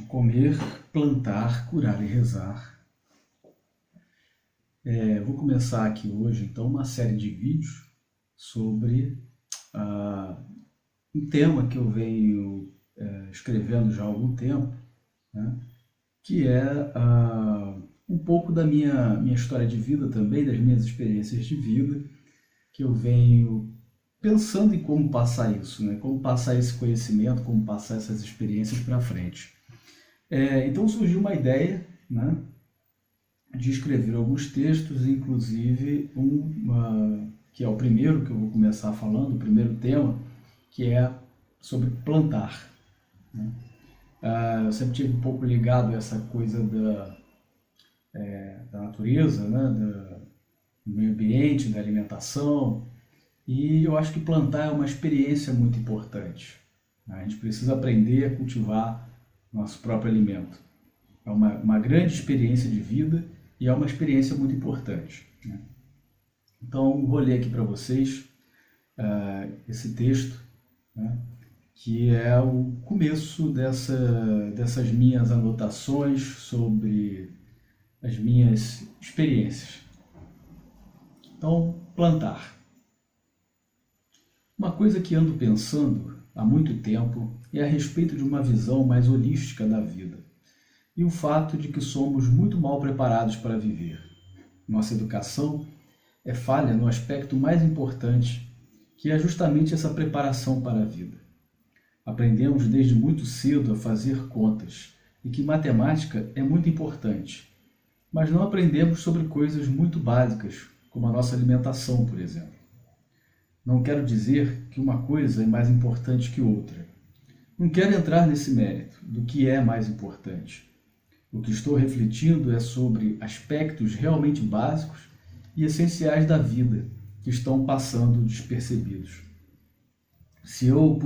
Comer, plantar, curar e rezar. Vou começar aqui hoje, então, uma série de vídeos sobre um tema que eu venho escrevendo já há algum tempo, né? Que é um pouco da minha história de vida também, das minhas experiências de vida, que eu venho pensando em como passar isso, né? Como passar esse conhecimento, como passar essas experiências para frente. Então surgiu uma ideia, né, de escrever alguns textos, inclusive que é o primeiro que eu vou começar falando, o primeiro tema, que é sobre plantar, né? Eu sempre tive um pouco ligado a essa coisa da natureza, né, do meio ambiente, da alimentação, e eu acho que plantar é uma experiência muito importante. A gente precisa aprender a cultivar nosso próprio alimento. É uma grande experiência de vida e é uma experiência muito importante, né? Então, vou ler aqui para vocês esse texto, né, que é o começo dessas minhas anotações sobre as minhas experiências. Então, plantar. Uma coisa que ando pensando há muito tempo é a respeito de uma visão mais holística da vida e o fato de que somos muito mal preparados para viver. Nossa educação é falha no aspecto mais importante, que é justamente essa preparação para a vida. Aprendemos desde muito cedo a fazer contas e que matemática é muito importante, mas não aprendemos sobre coisas muito básicas, como a nossa alimentação, por exemplo. Não quero dizer que uma coisa é mais importante que outra. Não quero entrar nesse mérito do que é mais importante. O que estou refletindo é sobre aspectos realmente básicos e essenciais da vida que estão passando despercebidos. Se eu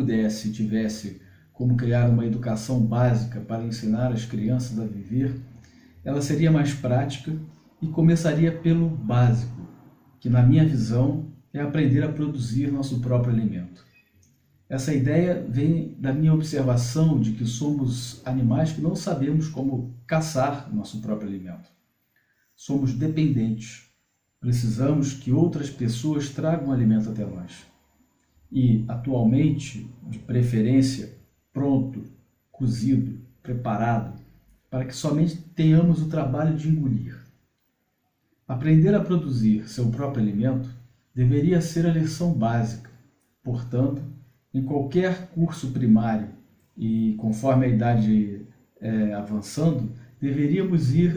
tivesse como criar uma educação básica para ensinar as crianças a viver, ela seria mais prática e começaria pelo básico, que na minha visão é aprender a produzir nosso próprio alimento. Essa ideia vem da minha observação de que somos animais que não sabemos como caçar nosso próprio alimento. Somos dependentes. Precisamos que outras pessoas tragam alimento até nós. E, atualmente, de preferência, pronto, cozido, preparado, para que somente tenhamos o trabalho de engolir. Aprender a produzir seu próprio alimento deveria ser a lição básica. Portanto, em qualquer curso primário e conforme a idade avançando, deveríamos ir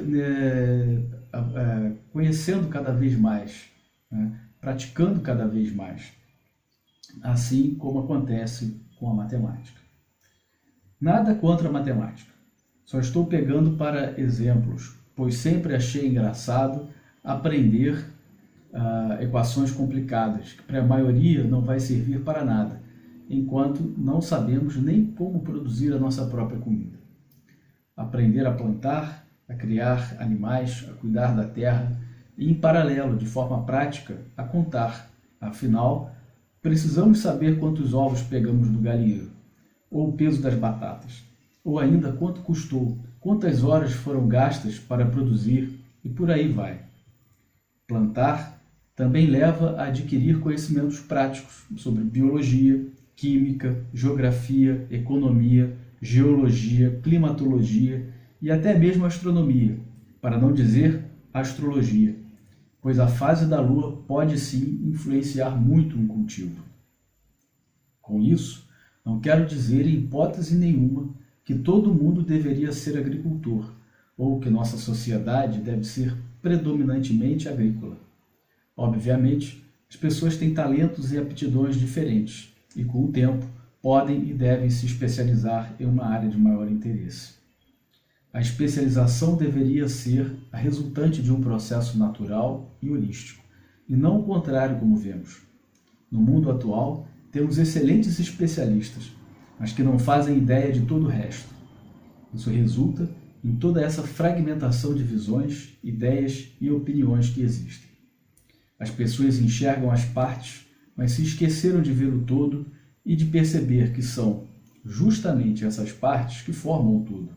conhecendo cada vez mais, né, praticando cada vez mais, assim como acontece com a matemática. Nada contra a matemática, só estou pegando para exemplos, pois sempre achei engraçado aprender equações complicadas, que para a maioria não vai servir para nada, enquanto não sabemos nem como produzir a nossa própria comida. Aprender a plantar, a criar animais, a cuidar da terra e, em paralelo, de forma prática, a contar. Afinal, precisamos saber quantos ovos pegamos do galinheiro, ou o peso das batatas, ou ainda quanto custou, quantas horas foram gastas para produzir e por aí vai. Plantar também leva a adquirir conhecimentos práticos sobre biologia, química, geografia, economia, geologia, climatologia e até mesmo astronomia, para não dizer astrologia, pois a fase da Lua pode sim influenciar muito um cultivo. Com isso, não quero dizer em hipótese nenhuma que todo mundo deveria ser agricultor, ou que nossa sociedade deve ser predominantemente agrícola. Obviamente, as pessoas têm talentos e aptidões diferentes e, com o tempo, podem e devem se especializar em uma área de maior interesse. A especialização deveria ser a resultante de um processo natural e holístico, e não o contrário como vemos. No mundo atual, temos excelentes especialistas, mas que não fazem ideia de todo o resto. Isso resulta em toda essa fragmentação de visões, ideias e opiniões que existem. As pessoas enxergam as partes, mas se esqueceram de ver o todo e de perceber que são justamente essas partes que formam o todo.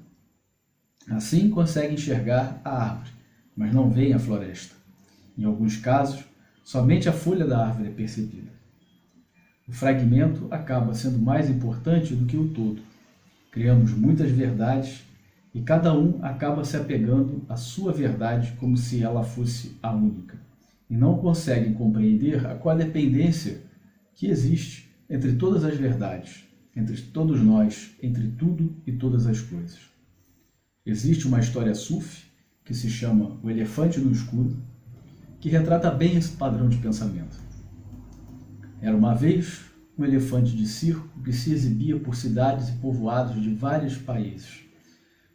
Assim consegue enxergar a árvore, mas não vê a floresta. Em alguns casos, somente a folha da árvore é percebida. O fragmento acaba sendo mais importante do que o todo. Criamos muitas verdades e cada um acaba se apegando à sua verdade como se ela fosse a única. E não conseguem compreender a codependência que existe entre todas as verdades, entre todos nós, entre tudo e todas as coisas. Existe uma história sufi que se chama O Elefante no Escuro, que retrata bem esse padrão de pensamento. Era uma vez um elefante de circo que se exibia por cidades e povoados de vários países.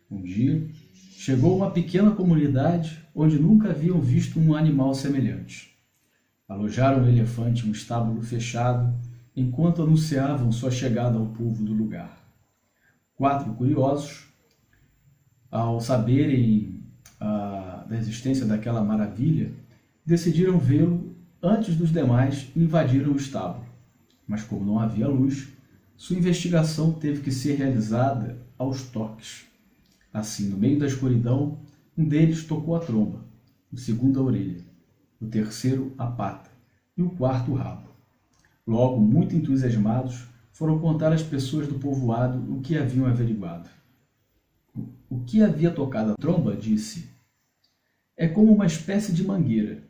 Um dia, chegou uma pequena comunidade onde nunca haviam visto um animal semelhante. Alojaram o elefante em um estábulo fechado, enquanto anunciavam sua chegada ao povo do lugar. 4 curiosos, ao saberem da existência daquela maravilha, decidiram vê-lo antes dos demais e invadiram o estábulo. Mas como não havia luz, sua investigação teve que ser realizada aos toques. Assim, no meio da escuridão, um deles tocou a tromba, o segundo a orelha, o terceiro a pata e o quarto o rabo. Logo, muito entusiasmados, foram contar às pessoas do povoado o que haviam averiguado. O que havia tocado a tromba, disse, é como uma espécie de mangueira.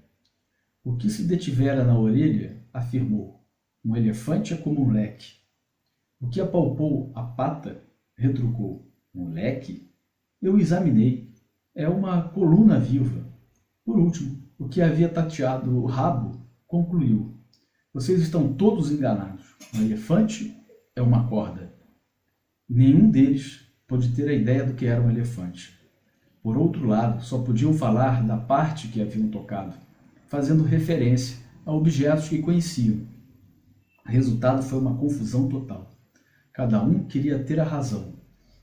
O que se detivera na orelha, afirmou, um elefante é como um leque. O que apalpou a pata, retrucou, um leque? Eu examinei, é uma coluna viva. Por último, o que havia tateado o rabo, concluiu, vocês estão todos enganados, um elefante é uma corda. Nenhum deles pôde ter a ideia do que era um elefante. Por outro lado, só podiam falar da parte que haviam tocado, fazendo referência a objetos que conheciam. O resultado foi uma confusão total. Cada um queria ter a razão,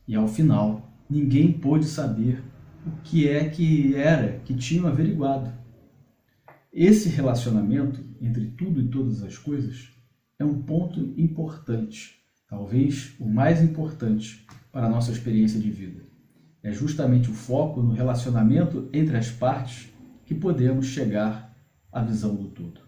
e ao final, ninguém pôde saber o que é que era que tinham averiguado. Esse relacionamento entre tudo e todas as coisas é um ponto importante, talvez o mais importante para a nossa experiência de vida. É justamente o foco no relacionamento entre as partes que podemos chegar à visão do todo.